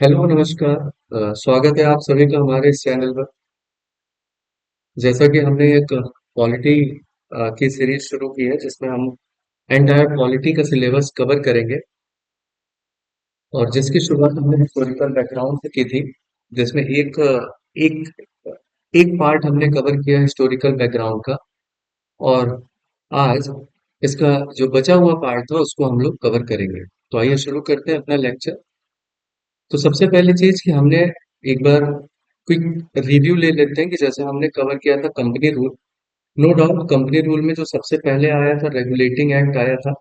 Hello नमस्कार। स्वागत है आप सभी का हमारे इस चैनल पर। जैसा कि हमने एक पॉलिटी की सीरीज शुरू की है जिसमें हम एंटायर पॉलिटी का सिलेबस कवर करेंगे और जिसकी शुरुआत हमने हिस्टोरिकल बैकग्राउंड से की थी, जिसमें एक एक पार्ट हमने कवर किया हिस्टोरिकल बैकग्राउंड का। और आज इसका जो बचा हुआ पार्ट था उसको हम लोग कवर करेंगे। तो आइए शुरू करते हैं अपना लेक्चर। तो सबसे पहली चीज कि हमने एक बार क्विक रिव्यू ले लेते हैं कि जैसे हमने कवर किया था company rule. No doubt company rule में जो सबसे पहले आया था रेगुलेटिंग एक्ट आया था।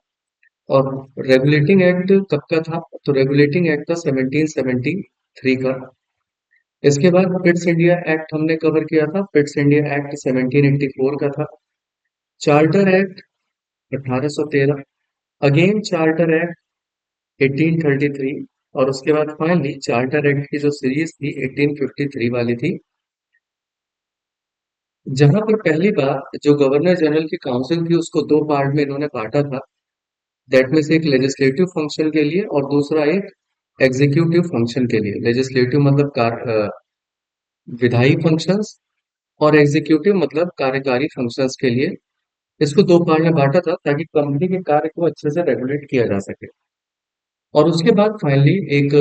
और रेगुलेटिंग एक्ट कब का था? तो रेगुलेटिंग एक्ट था 1773 का। इसके बाद पिट्स इंडिया एक्ट हमने कवर किया था। पिट्स इंडिया एक्ट 1784 का था। Charter act 1813। Again charter act 1833। और उसके बाद फाइनली चार्टर एक्ट की जो सीरीज थी 1853 वाली थी, जहां पर पहली बार जो गवर्नर जनरल की काउंसिल थी उसको दो पार्ट में इन्होंने बांटा था। दैट में से एक लेजिस्लेटिव फंक्शन के लिए और दूसरा एक एग्जीक्यूटिव फंक्शन के लिए। लेजिस्लेटिव मतलब विधायी फंक्शंस, और एग्जीक्यूटिव मतलब कार्यकारी फंक्शंस के लिए इसको दो पार्ट में बांटा था ताकि कंपनी के कार्य को अच्छे से रेगुलेट किया जा सके। और उसके बाद फाइनली एक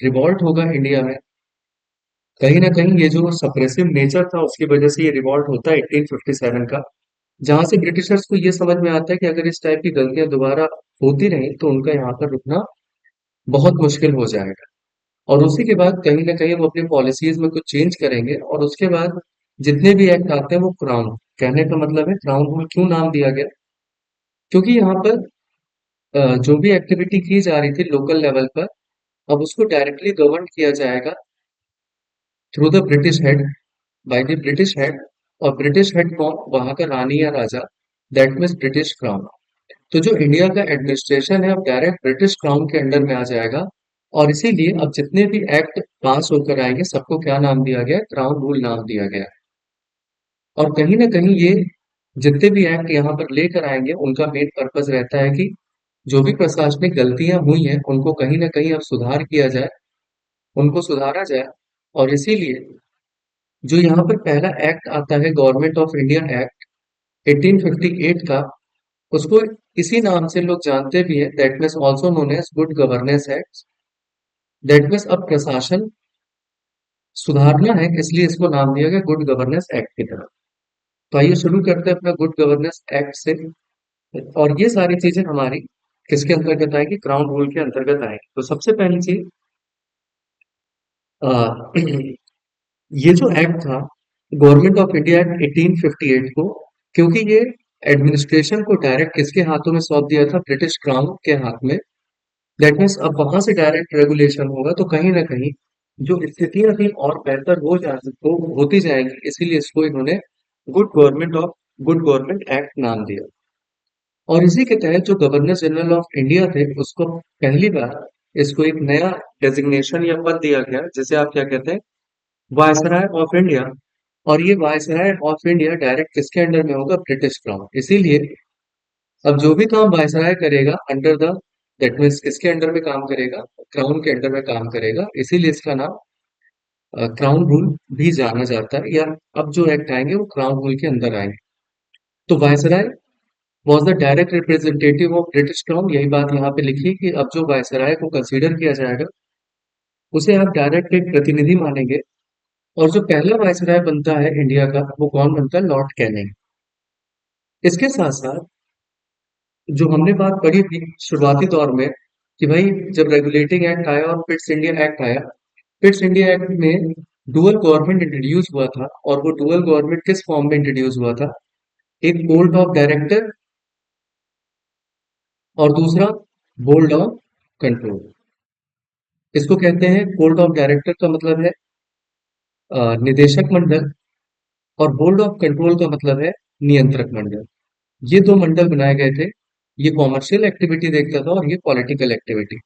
रिवॉल्ट होगा इंडिया में। कहीं ना कहीं ये जो सप्रेसिव नेचर था उसकी वजह से ये रिवॉल्ट होता है 1857 का, जहां से ब्रिटिशर्स को ये समझ में आता है कि अगर इस टाइप की गलतियां दोबारा होती रही तो उनका यहाँ पर रुकना बहुत मुश्किल हो जाएगा। और उसी के बाद कहीं ना कहीं वो अपनी पॉलिसीज में कुछ चेंज करेंगे और उसके बाद जितने भी एक्ट आते हैं वो क्राउन, कहने का मतलब है क्राउन रूल क्यों नाम दिया गया, क्योंकि यहाँ पर जो भी एक्टिविटी की जा रही थी लोकल लेवल पर, अब उसको डायरेक्टली गवर्न किया जाएगा through the British head, by the British head. और ब्रिटिश हेड कौन? वहां का रानी या राजा, दैट मीन्स ब्रिटिश क्राउन। तो जो इंडिया का एडमिनिस्ट्रेशन है अब डायरेक्ट ब्रिटिश क्राउन के अंडर में आ जाएगा। और इसीलिए अब जितने भी एक्ट पास होकर आएंगे सबको क्या नाम दिया गया? क्राउन रूल नाम दिया गया। और कहीं ना कहीं ये जितने भी एक्ट यहाँ पर लेकर आएंगे उनका मेन पर्पस रहता है कि जो भी प्रशासनिक गलतियां हुई हैं उनको कहीं ना कहीं अब सुधार किया जाए, उनको सुधारा जाए। और इसीलिए जो यहाँ पर पहला एक्ट आता है गवर्नमेंट ऑफ इंडिया एक्ट 1858 का, उसको इसी नाम से लोग जानते भी हैं, that means also known as good governance act. That means अब प्रशासन सुधारना है इसलिए इसको नाम दिया गया गुड गवर्नेंस एक्ट की तरफ। तो आइए शुरू करते हैं अपना गुड गवर्नेंस एक्ट से। और ये सारी चीजें हमारी किसके अंतर्गत आएगी? क्राउन रूल के अंतर्गत आएगी। तो सबसे पहली चीज, ये जो एक्ट था गवर्नमेंट ऑफ इंडिया एक्ट 1858 को, क्योंकि ये एडमिनिस्ट्रेशन को डायरेक्ट किसके हाथों में सौंप दिया था? ब्रिटिश क्राउन के हाथ में। दैट मीन्स अब वहां से डायरेक्ट रेगुलेशन होगा तो कहीं ना कहीं जो स्थितियां थी और बेहतर होती जाएंगी, इसीलिए इसको इन्होंने गुड गवर्नमेंट एक्ट नाम दिया। और इसी के तहत जो गवर्नर जनरल ऑफ इंडिया थे उसको पहली बार इसको एक नया डेजिग्नेशन या पद दिया गया जिसे आप क्या कहते हैं? Viceroy of India. और ये वायसराय ऑफ इंडिया डायरेक्ट किसके अंडर में होगा? British crown. इसीलिए अब जो भी काम वायसराय करेगा अंडर द, दैट मीन्स किसके अंडर में काम करेगा? क्राउन के अंडर में काम करेगा। इसीलिए इसका नाम क्राउन रूल भी जाना जाता है, या अब जो एक्ट आएंगे वो क्राउन रूल के अंदर आएंगे। तो viceroy was the direct representative of British crown. यही बात यहाँ पे लिखी है कि अब जो वायसराय को कंसीडर किया जाएगा उसे आप डायरेक्ट एक प्रतिनिधि मानेंगे। और जो पहला वायसराय बनता है इंडिया का वो कौन बनता है? Lord Canning. इसके साथ साथ जो हमने बात पढ़ी थी शुरुआती दौर में कि भाई जब रेगुलेटिंग एक्ट आया और पिट्स इंडिया एक्ट आया, पिट्स इंडिया एक्ट में डुअल गवर्नमेंट इंट्रोड्यूस हुआ था। और वो डुअल गवर्नमेंट किस फॉर्म में इंट्रोड्यूस हुआ था? एक बोर्ड ऑफ डायरेक्टर और दूसरा बोर्ड ऑफ कंट्रोल। इसको कहते हैं बोर्ड ऑफ डायरेक्टर का मतलब है निदेशक मंडल, और बोर्ड ऑफ कंट्रोल का मतलब है नियंत्रक मंडल। ये दो मंडल बनाए गए थे। ये कॉमर्शियल एक्टिविटी देखता था और ये पॉलिटिकल एक्टिविटी।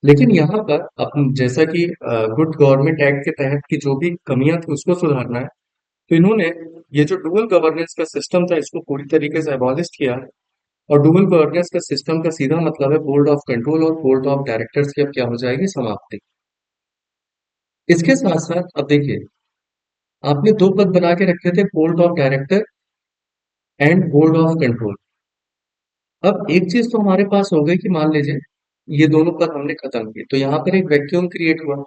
लेकिन यहाँ पर अपन जैसा कि गुड गवर्नमेंट एक्ट के तहत की जो भी कमियां थी उसको सुधारना है, तो इन्होंने ये जो डुअल गवर्नेंस का सिस्टम था इसको पूरी तरीके से अबॉलिश किया। और डुअल गवर्नेंस का सिस्टम का सीधा मतलब है बोर्ड ऑफ कंट्रोल और बोर्ड ऑफ डायरेक्टर्स की अब क्या हो जाएगी, समाप्ति। इसके साथ साथ अब देखिए, आपने दो पद बना के रखे थे, board of director and board of control. अब एक चीज तो हमारे पास हो गई कि मान लीजिए ये दोनों पद हमने खत्म किए, तो यहाँ पर एक वैक्यूम क्रिएट हुआ।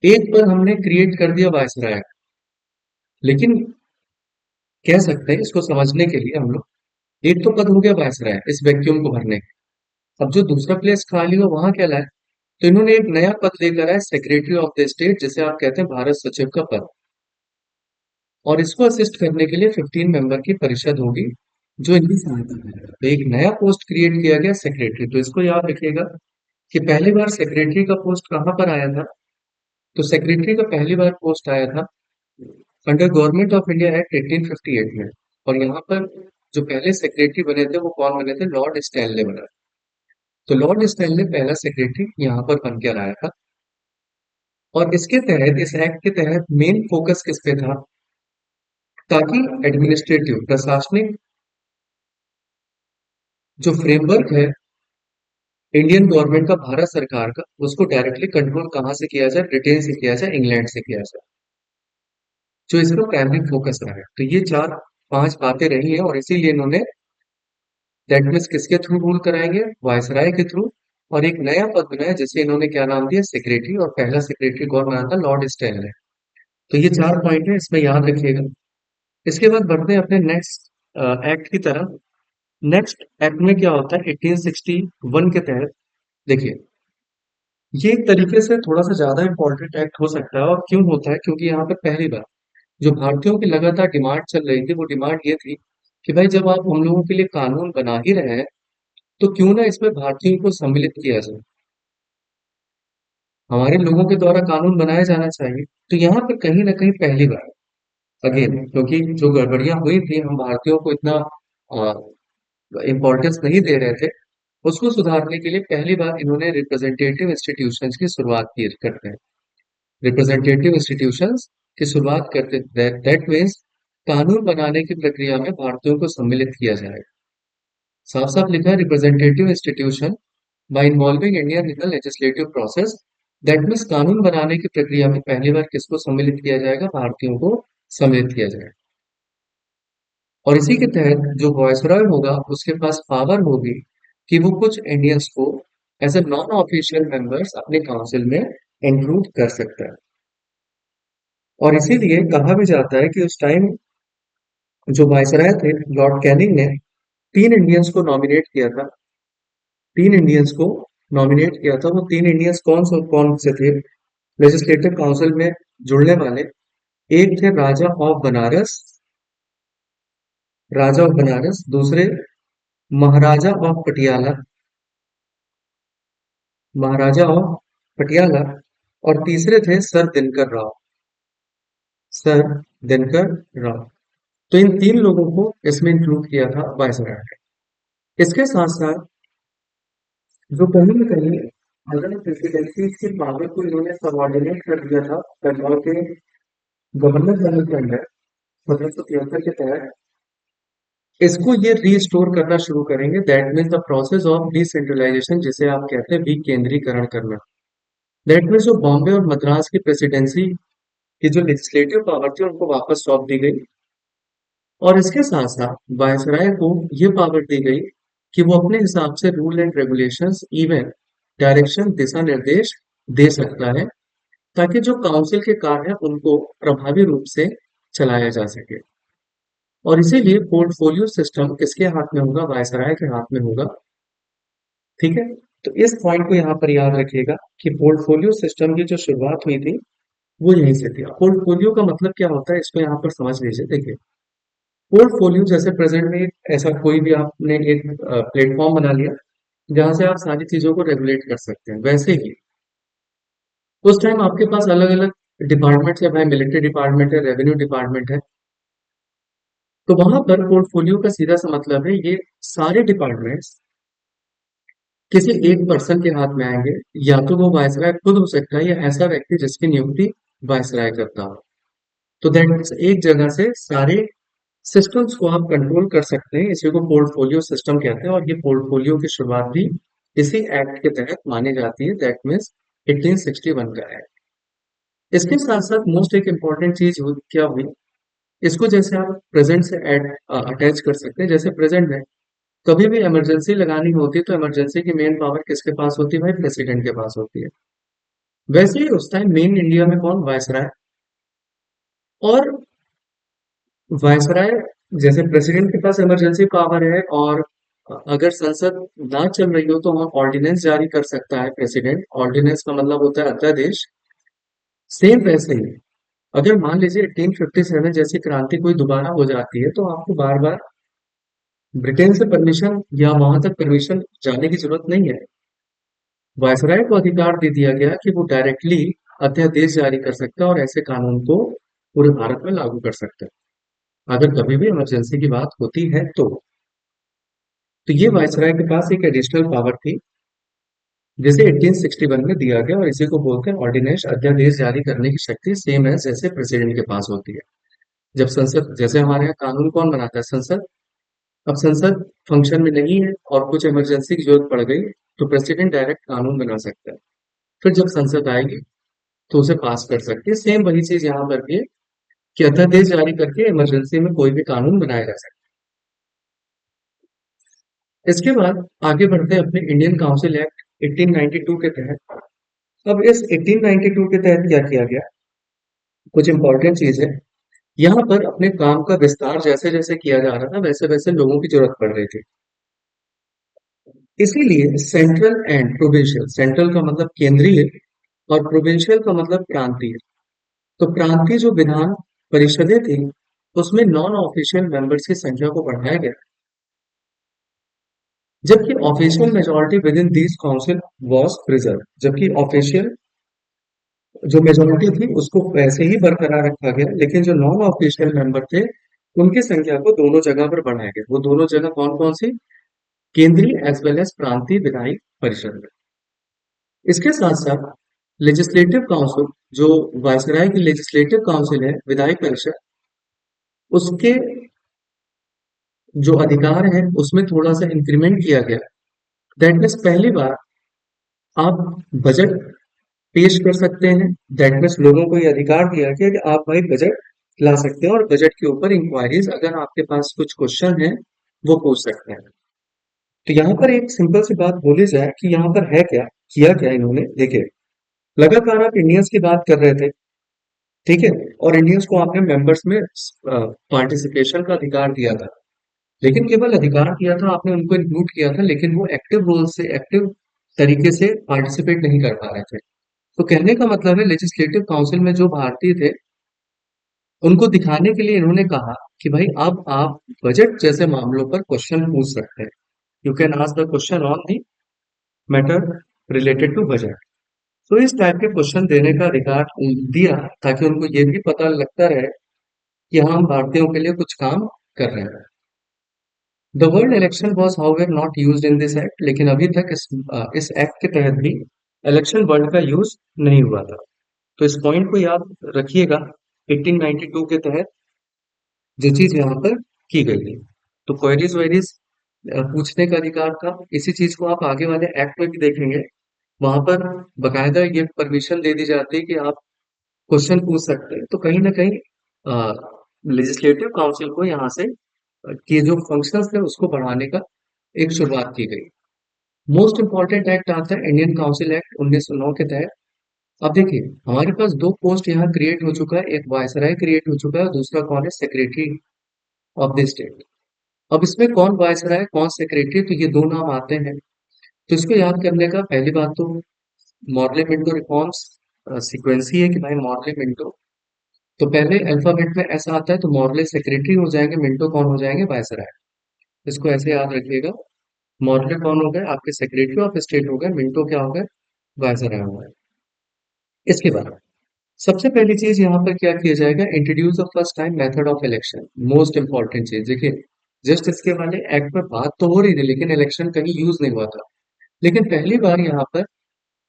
एक पद हमने क्रिएट कर दिया वायसराय, लेकिन कह सकते हैं इसको समझने के लिए हम लोग, एक तो पद हो गया वायसराय इस वैक्यूम को भरने। अब जो दूसरा प्लेस खाली हुआ वहां क्या लाए, तो इन्होंने एक नया पद लेकर आए, सेक्रेटरी ऑफ द स्टेट, जिसे आप कहते हैं भारत सचिव का पद। और इसको असिस्ट करने के लिए 15 मेंबर की परिषद होगी जो इनकी सहायता करेगा। तो एक नया पोस्ट क्रिएट किया गया, सेक्रेटरी। तो इसको याद रखिएगा कि पहली बार सेक्रेटरी का पोस्ट कहाँ पर आया था, तो सेक्रेटरी का पहली बार पोस्ट आया था under government of India act 1858 में। और यहाँ पर जो पहले सेक्रेटरी बने थे वो कौन बने थे, लॉर्ड स्टैनले बना। तो लॉर्ड स्टैनले पहला सेक्रेटरी यहाँ पर बनकर आया था। और इसके तहत, इस एक्ट के तहत मेन फोकस किस पे था, ताकि एडमिनिस्ट्रेटिव, प्रशासनिक जो फ्रेमवर्क है इंडियन गवर्नमेंट का, भारत सरकार का, उसको डायरेक्टली कंट्रोल कहाँ से किया जाए, ब्रिटेन से किया जाए, इंग्लैंड से किया जाए, जो इसका प्राइमरी फोकस रहा है। तो ये चार पांच बातें रही हैं, और इसीलिए इन्होंने दैट मीन्स किसके थ्रू रूल कराएंगे, वायसराय के थ्रू। और एक नया पद बनाया जिसे इन्होंने क्या नाम दिया, सेक्रेटरी। और पहला सेक्रेटरी कौन बना था, लॉर्ड स्टैनले। तो ये चार पॉइंट है, इसमें याद रखिएगा। इसके बाद बढ़ते हैं अपने नेक्स्ट एक्ट की तरफ। नेक्स्ट एक्ट में क्या होता है, 1861 के तहत देखिए, ये एक तरीके से थोड़ा सा ज्यादा इंपॉर्टेंट एक्ट हो सकता है। और क्यों होता है, क्योंकि यहाँ पर पहली बार जो भारतीयों की लगातार डिमांड चल रही थी, वो डिमांड ये थी कि भाई जब आप हम लोगों के लिए कानून बना ही रहे हैं, तो क्यों ना इसमें भारतीयों को सम्मिलित किया जाए, हमारे लोगों के द्वारा कानून बनाया जाना चाहिए। तो यहाँ पर कहीं ना कहीं पहली बार अगेन, क्योंकि जो गड़बड़ियां हुई थी, हम भारतीयों को इतना इम्पोर्टेंस नहीं दे रहे थे, उसको सुधारने के लिए पहली बार इन्होंने रिप्रेजेंटेटिव इंस्टीट्यूशंस की शुरुआत की करते हैं। रिप्रेजेंटेटिव इंस्टीट्यूशंस की शुरुआत करते, दैट मीन्स कानून बनाने की प्रक्रिया में भारतीयों को सम्मिलित किया जाए। साफ साफ लिखा है, representative institution bye involving Indian in the legislative process. That means कानून बनाने की प्रक्रिया में पहली बार किसको सम्मिलित किया जाएगा, भारतीयों को सम्मिलित किया जाएगा। और इसी के तहत जो वॉयसरॉय होगा उसके पास पावर होगी कि वो कुछ इंडियंस को as a non official members अपने काउंसिल में इंक्लूड कर सकता है। और इसीलिए कहा भी जाता है कि उस टाइम जो वायसराय थे, लॉर्ड कैनिंग ने तीन इंडियंस को नॉमिनेट किया था। तीन इंडियंस को नॉमिनेट किया था। वो तीन इंडियंस कौन से थे लेजिस्लेटिव काउंसिल में जुड़ने वाले। एक थे राजा ऑफ बनारस, दूसरे महाराजा ऑफ पटियाला, महाराजा ऑफ पटियाला, और तीसरे थे सर दिनकर राव। तो इन तीन लोगों को इसमें इंक्लूड किया था वायसराय ने। इसके साथ साथ जो कहीं न कहीं अगर प्रेसिडेंसी की पावर को इन्होंने सबऑर्डिनेट कर दिया था बंगाल के गवर्नर जनरल के अंडर 1773 के तहत, इसको ये रीस्टोर करना शुरू करेंगे। That means the process of decentralisation, जिसे आप कहते हैं विकेंद्रीकरण करना। दैट मीन्स जो बॉम्बे और मद्रास की प्रेसिडेंसी की जो लेजिस्लेटिव पावर थी उनको वापस सौंप दी गई। और इसके साथ साथ वायसराय को ये पावर दी गई कि वो अपने हिसाब से rule and regulations, even direction, दिशा निर्देश दे सकता है, ताकि जो काउंसिल के कार्य हैं उनको प्रभावी रूप से चलाया जा सके। और इसीलिए पोर्टफोलियो सिस्टम किसके हाथ में होगा, वायसराय के हाथ में होगा। ठीक है, तो इस पॉइंट को यहाँ पर याद रखिएगा कि पोर्टफोलियो सिस्टम की जो शुरुआत हुई थी वो यहीं से थी। पोर्टफोलियो का मतलब क्या होता है, इसको यहाँ पर समझ लीजिए। देखिए, पोर्टफोलियो जैसे प्रेजेंट में ऐसा कोई भी आपने एक प्लेटफॉर्म बना लिया जहां से आप सारी चीजों को रेगुलेट कर सकते हैं, वैसे ही उस टाइम आपके पास अलग अलग डिपार्टमेंट है, भाई मिलिट्री डिपार्टमेंट है, रेवेन्यू डिपार्टमेंट है। तो वहां पर पोर्टफोलियो का सीधा सा मतलब है ये सारे डिपार्टमेंट्स किसी एक पर्सन के हाथ में आएंगे। या तो वो वायसराय खुद हो सकता है, या ऐसा व्यक्ति जिसकी नियुक्ति वायसराय करता हो। तो दैट एक जगह से सारे सिस्टम्स को आप कंट्रोल कर सकते हैं, इसी को पोर्टफोलियो सिस्टम कहते हैं और ये पोर्टफोलियो की शुरुआत भी इसी एक्ट के तहत मानी जाती है, दैट मीन्स 1861 का एक्ट। इसके साथ साथ मोस्ट एक इम्पॉर्टेंट चीज क्या हुई, इसको जैसे आप प्रेजेंट से अटैच कर सकते हैं। जैसे प्रेजेंट में कभी भी इमरजेंसी लगानी होती है तो इमरजेंसी की मेन पावर किसके पास होती है भाई? प्रेसिडेंट के पास होती है। वैसे ही उस टाइम मेन इंडिया में कौन? वायसराय। और वायसराय, जैसे प्रेसिडेंट के पास इमरजेंसी पावर है और अगर संसद ना चल रही हो तो वहां ऑर्डिनेंस जारी कर सकता है प्रेसिडेंट। ऑर्डिनेंस का मतलब होता है अध्यादेश। सेम वैसे ही अगर मान लीजिए 1857 जैसी क्रांति कोई दोबारा हो जाती है तो आपको बार बार ब्रिटेन से परमिशन या वहां तक परमिशन जाने की जरूरत नहीं है। वायसराय को अधिकार दे दिया गया कि वो डायरेक्टली अध्यादेश जारी कर सकता है और ऐसे कानून को पूरे भारत में लागू कर सकता है अगर कभी भी इमरजेंसी की बात होती है तो ये वायसराय के पास एक एडिशनल पावर थी जिसे 1861 में दिया गया और इसी को बोलते हैं ऑर्डिनेंस। अध्यादेश जारी करने की शक्ति सेम है जैसे प्रेसिडेंट के पास होती है। जब संसद, जैसे हमारे यहाँ कानून कौन बनाता है? संसद। अब संसद फंक्शन में नहीं है और कुछ इमरजेंसी की जरूरत पड़ गई तो प्रेसिडेंट डायरेक्ट कानून बना सकता है। फिर जब संसद आएगी तो उसे पास कर सकती है। सेम वही चीज यहाँ पर भी है कि अध्यादेश जारी करके इमरजेंसी में कोई भी कानून बनाया जा सकता है। इसके बाद आगे बढ़ते हैं अपने इंडियन काउंसिल एक्ट 1892 के तहत। अब इस 1892 के तहत क्या किया गया? कुछ इंपॉर्टेंट चीज है। यहाँ पर अपने काम का विस्तार जैसे जैसे किया जा रहा था वैसे वैसे लोगों की जरूरत पड़ रही थी। इसीलिए सेंट्रल एंड प्रोविंशियल, सेंट्रल का मतलब केंद्रीय और प्रोविंशियल का मतलब प्रांतीय। तो प्रांतीय जो विधान परिषदें थी उसमें नॉन ऑफिशियल मेंबर्स की संख्या को बढ़ाया गया, जबकि official majority with in this council was preserve. जबकि ऑफिशियल जो मेजोरिटी थी उसको वैसे ही बरकरार रखा गया, लेकिन जो नॉन ऑफिशियल मेंबर थे उनकी संख्या को दोनों जगह पर बढ़ाया गया। वो दोनों जगह कौन कौन सी? केंद्रीय एज वेल एज प्रांतीय विधायी परिषद में। इसके साथ साथ लेजिस्लेटिव काउंसिल, जो वायसराय की लेजिस्लेटिव काउंसिल है, विधायी परिषद, उसके जो अधिकार है उसमें थोड़ा सा इंक्रीमेंट किया गया। दैट मीन्स पहली बार आप बजट पेश कर सकते हैं। दैट मीन्स लोगों को ये अधिकार दिया गया कि आप भाई बजट ला सकते हैं और बजट के ऊपर इंक्वायरीज, अगर आपके पास कुछ क्वेश्चन है, वो पूछ सकते हैं। तो यहाँ पर एक सिंपल सी बात बोली जाए कि यहाँ पर है क्या, किया क्या इन्होंने? देखिए, लगातार आप इंडियंस की बात कर रहे थे, ठीक है, और इंडियंस को आपने मेंबर्स में पार्टिसिपेशन का अधिकार दिया था। लेकिन केवल अधिकार दिया था, आपने उनको इंक्लूड किया था, लेकिन वो एक्टिव रोल से, एक्टिव तरीके से पार्टिसिपेट नहीं कर पा रहे थे। तो कहने का मतलब है लेजिस्लेटिव काउंसिल में जो भारतीय थे उनको दिखाने के लिए इन्होंने कहा कि भाई अब आप बजट जैसे मामलों पर क्वेश्चन पूछ सकते हैं। You can ask the question on the matter related to budget. तो इस टाइप के क्वेश्चन देने का अधिकार दिया ताकि उनको ये भी पता लगता रहे कि हाँ, हम भारतीयों के लिए कुछ काम कर रहे हैं। The word election was however not used in this act, लेकिन अभी तक इस एक्ट के तहत भी इलेक्शन वर्ड का यूज नहीं हुआ था। तो इस पॉइंट को याद रखिएगा। 1892 के तहत जो चीज यहाँ पर की गई थी, तो क्वेरीज वेरीज पूछने का अधिकार था। इसी चीज को आप आगे वाले एक्ट में भी देखेंगे, वहां पर बकायदा ये परमिशन दे दी जाती है कि आप क्वेश्चन पूछ सकते हैं। तो कहीं ना कहीं लेजिस्लेटिव काउंसिल को यहाँ से कि जो फंक्शंस थे उसको बढ़ाने का एक शुरुआत की गई। मोस्ट इंपॉर्टेंट एक्ट आता है इंडियन काउंसिल एक्ट 1909 के तहत। अब देखिए, हमारे पास दो पोस्ट यहाँ क्रिएट हो चुका है, एक वायसराय क्रिएट हो चुका है और दूसरा कौन है? Secretary of the state. अब इसमें कौन वायसराय कौन सेक्रेटरी, तो ये दो नाम आते हैं। तो इसको याद करने का पहली बात तो मॉर्ले मिंटो रिफॉर्म्स सीक्वेंस ही है कि भाई मॉर्ले मिंटो, तो पहले अल्फाबेट में ऐसा आता है तो मॉर्ले सेक्रेटरी हो जाएंगे, मिंटो कौन हो जाएंगे? वायसराय। इसको ऐसे याद रखिएगा। मॉर्ले कौन हो गए? आपके सेक्रेटरी ऑफ स्टेट हो गए, मिंटो क्या हो गए? वायसराय हो गए। इसके बाद सबसे पहली चीज यहाँ पर क्या किया जाएगा? Introduce the first time method of election. Most important चीज देखिए, जस्ट इसके वाले एक्ट में बात तो हो रही थी लेकिन इलेक्शन कहीं यूज नहीं हुआ था। लेकिन पहली बार यहाँ पर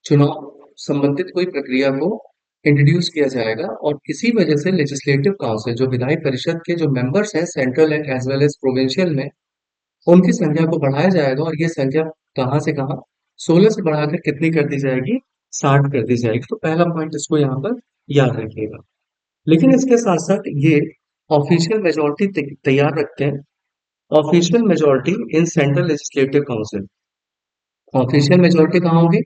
चुनाव संबंधित कोई प्रक्रिया को इंट्रोड्यूस किया जाएगा और इसी वजह से लेजिस्लेटिव काउंसिल जो विधायी परिषद के जो मेंबर्स हैं central and as well as provincial में उनकी संख्या को बढ़ाया जाएगा और ये संख्या कहाँ से कहाँ 16 से बढ़ाकर कितनी कर दी जाएगी 60 कर दी जाएगी। तो पहला पॉइंट इसको यहाँ पर याद रखिएगा। लेकिन इसके साथ साथ ये ऑफिशियल मेजोरिटी तैयार रखते हैं। Official majority in central legislative council, official majority कहाँ होगी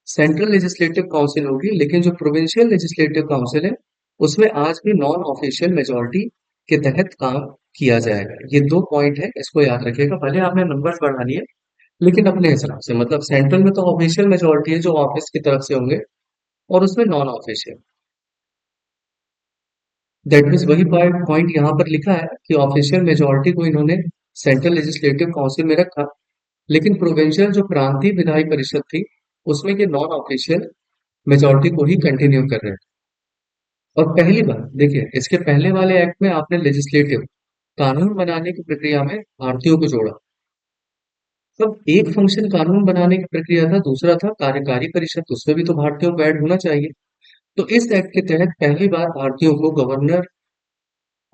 सेंट्रल लेजिस्लेटिव काउंसिल होगी, लेकिन जो प्रोविंशियल लेजिस्लेटिव काउंसिल है उसमें आज भी नॉन ऑफिशियल मेजोरिटी के तहत काम किया जाएगा। ये दो पॉइंट है, इसको याद रखिएगा। भले आपने नंबर्स बढ़ा लिए लेकिन अपने हिसाब से, मतलब सेंट्रल में तो ऑफिशियल मेजोरिटी है जो ऑफिस की तरफ से होंगे और उसमें नॉन ऑफिशियल, दैट मीन्स वही पॉइंट यहाँ पर लिखा है कि ऑफिशियल मेजोरिटी को इन्होंने सेंट्रल लेजिस्लेटिव काउंसिल में रखा, लेकिन प्रोविंशियल जो प्रांतीय विधायी परिषद थी उसमें ये नॉन ऑफिशियल मेजोरिटी को ही कंटिन्यू कर रहे हैं। और पहली बार देखिए, इसके पहले वाले एक्ट में आपने लेजिस्लेटिव कानून बनाने की प्रक्रिया में भारतीयों को जोड़ा। तब एक फंक्शन कानून बनाने की प्रक्रिया था, दूसरा था कार्यकारी परिषद, उसमें भी तो भारतीयों को ऐड होना चाहिए। तो इस एक्ट के तहत पहली बार भारतीयों को गवर्नर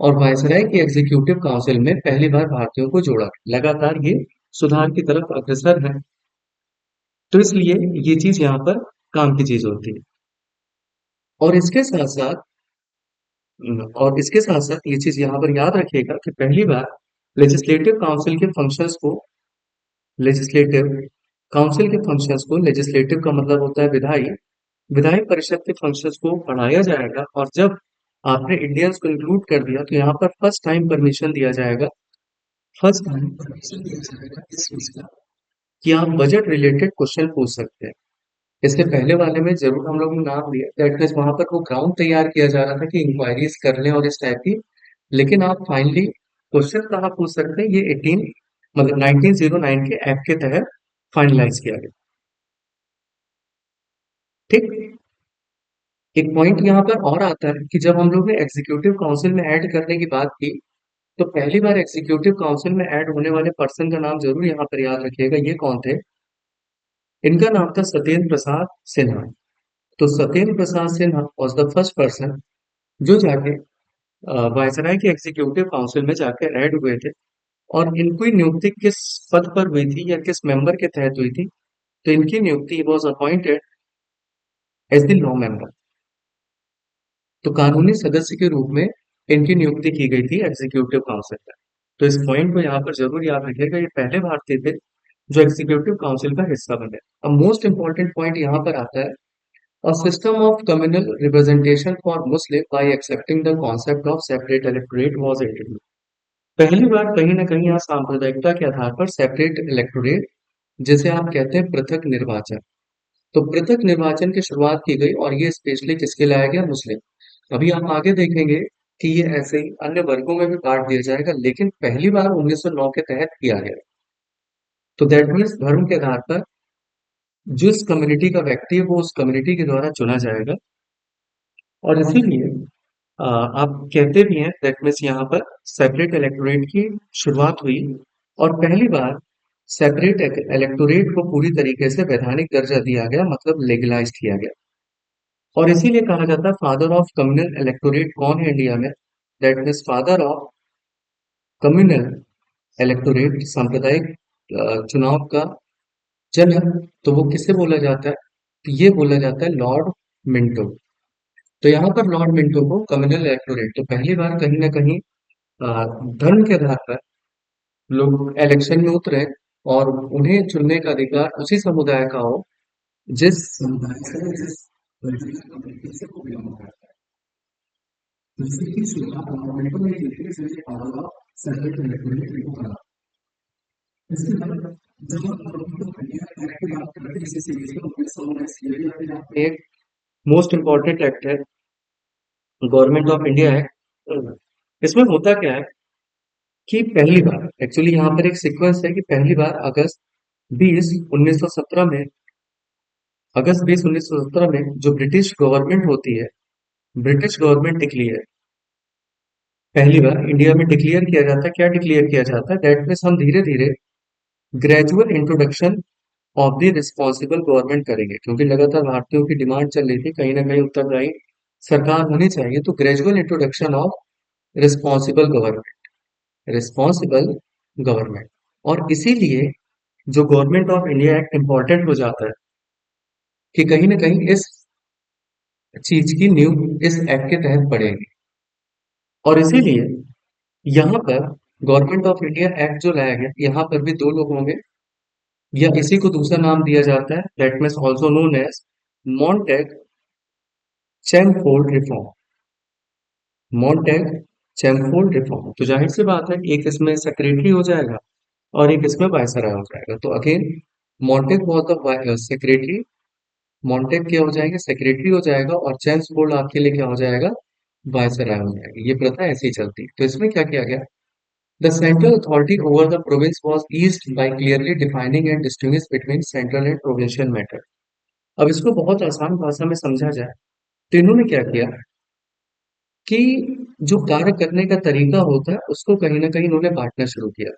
और वायसराय की एग्जीक्यूटिव काउंसिल में पहली बार भारतीयों को जोड़ा। लगातार ये सुधार की तरफ अग्रसर है, तो इसलिए ये चीज यहाँ पर काम की चीज होती है। और इसके साथ साथ ये चीज यहाँ पर याद रखिएगा कि पहली बार लेजिस्लेटिव काउंसिल के फंक्शंस को लेजिस्लेटिव काउंसिल के फंक्शंस को, लेजिस्लेटिव का मतलब होता है विधायी, विधायी परिषद के फंक्शंस को बढ़ाया जाएगा। और जब आपने इंडियंस को इंक्लूड कर दिया तो यहाँ पर फर्स्ट टाइम परमिशन दिया जाएगा, फर्स्ट टाइम परमिशन दिया जाएगा इस चीज का कि आप बजट रिलेटेड क्वेश्चन पूछ सकते हैं। इसके पहले वाले में जरूर हम लोग ने नाम लिया, दैट मीन्स वहां पर वो ग्राउंड तैयार किया जा रहा था कि इंक्वायरीज कर लें और इस टाइप की, लेकिन आप फाइनली क्वेश्चन कहाँ पूछ सकते हैं, ये 18 मतलब 1909 के एक्ट के तहत फाइनलाइज किया गया। ठीक। एक पॉइंट यहाँ पर और आता है कि जब हम लोग ने एग्जीक्यूटिव काउंसिल में ऐड करने की बात की तो पहली बार एग्जीक्यूटिव काउंसिल में ऐड होने वाले पर्सन का नाम जरूर यहाँ पर याद रखिएगा। ये कौन थे? इनका नाम था सत्येंद्र प्रसाद सिन्हा। तो Satyendra Prasad Sinha was the first person जो जाके वायसराय के एग्जीक्यूटिव काउंसिल में जाकर ऐड हुए थे। और इनकी नियुक्ति किस पद पर हुई थी या किस मेंबर के तहत हुई थी? तो इनकी नियुक्ति was appointed as the law member. तो कानूनी सदस्य के रूप में इनकी नियुक्ति की गई थी एग्जीक्यूटिव काउंसिल में। तो इस पॉइंट को यहाँ पर जरूर याद रखिएगा, ये पहले भारतीय थे जो एग्जीक्यूटिव काउंसिल का हिस्सा बने। अब मोस्ट इंपॉर्टेंट पॉइंट यहाँ पर आता है, a system of communal representation for Muslim bye accepting the concept of separate electorate was introduced. पहली बार कहीं ना कहीं यहाँ सांप्रदायिकता के आधार पर सेपरेट इलेक्टोरेट, जिसे आप कहते हैं पृथक निर्वाचन, तो पृथक निर्वाचन की शुरुआत की गई और ये स्पेशली किसके लाया गया? मुस्लिम। अभी आप आगे देखेंगे कि ये ऐसे ही अन्य वर्गों में भी बांट दिया जाएगा, लेकिन पहली बार 1909 के तहत किया गया। तो दैट मीन्स धर्म के आधार पर जिस कम्युनिटी का व्यक्ति है वो उस कम्युनिटी के द्वारा चुना जाएगा। और इसीलिए आप कहते भी हैं दैट मीन्स यहाँ पर सेपरेट इलेक्टोरेट की शुरुआत हुई और पहली बार सेपरेट इलेक्टोरेट को पूरी तरीके से वैधानिक दर्जा दिया गया, मतलब लेगलाइज किया गया। और इसीलिए कहा जाता है फादर ऑफ कम्युनल इलेक्टोरेट कौन है इंडिया में? That means father of communal electorate, सांप्रदायिक चुनाव का जनक, तो वो किससे बोला जाता है? तो ये बोला जाता है लॉर्ड मिंटो। तो यहाँ पर लॉर्ड मिंटो को कम्युनल इलेक्टोरेट, तो पहली बार कहीं ना कहीं धर्म के आधार पर लोग इलेक्शन में उतरे और उन्हें चुनने का अधिकार उसी समुदाय का हो जिस समुदाय से, जिस political community से वो belong करता है। तो इसकी शुरुआत गवर्नमेंट ने की थी, इसलिए पावर ऑफ सेपरेट इलेक्टोरेट को कहा। इसके बाद जब हम गवर्नमेंट ऑफ इंडिया एक्ट की बात करते हैं, इसी सीरीज में 1919 एक मोस्ट इंपॉर्टेंट एक्ट है गवर्नमेंट ऑफ इंडिया एक्ट। इसमें होता क्या है कि पहली बार एक्चुअली यहाँ पर एक सीक्वेंस है कि पहली बार अगस्त 20 1917 में, अगस्त 20 1917 में जो ब्रिटिश गवर्नमेंट होती है, ब्रिटिश गवर्नमेंट डिक्लेयर, पहली बार इंडिया में डिक्लेयर किया जाता है। क्या डिक्लेयर किया जाता है? दैट मीन्स हम धीरे धीरे gradual introduction of the responsible government करेंगे, क्योंकि लगातार भारतीयों की डिमांड चल रही थी, कहीं ना कहीं उत्तरदायी सरकार होनी चाहिए, तो gradual introduction of responsible government, responsible government. और इसीलिए जो government of India act important हो जाता है कि कहीं ना कहीं इस चीज की नींव इस एक्ट के तहत पड़ेगी। और इसीलिए यहाँ पर गवर्नमेंट ऑफ इंडिया एक्ट जो लाया गया, यहाँ पर भी दो लोग होंगे, या इसी को दूसरा नाम दिया जाता है, that means also known as Montagu Chelmsford reform, Montagu Chelmsford reform. तो जाहिर सी बात है, एक इसमें सेक्रेटरी हो जाएगा और एक इसमें वायसराय हो जाएगा। तो again Montague was the secretary, Montague क्या हो जाएगा, सेक्रेटरी हो जाएगा, और चैमफोर्ड आपके लिए क्या हो जाएगा, वायसराय हो जाएगा। ये प्रथा ऐसे ही चलती है। तो इसमें क्या किया गया, the central authority over the province was eased by clearly defining and distinguishing between central and provincial matter। अब इसको बहुत आसान भाषा में समझा जाए तो इन्होंने क्या किया कि जो कार्य करने का तरीका होता है उसको कहीं ना कहीं इन्होंने बांटना शुरू किया।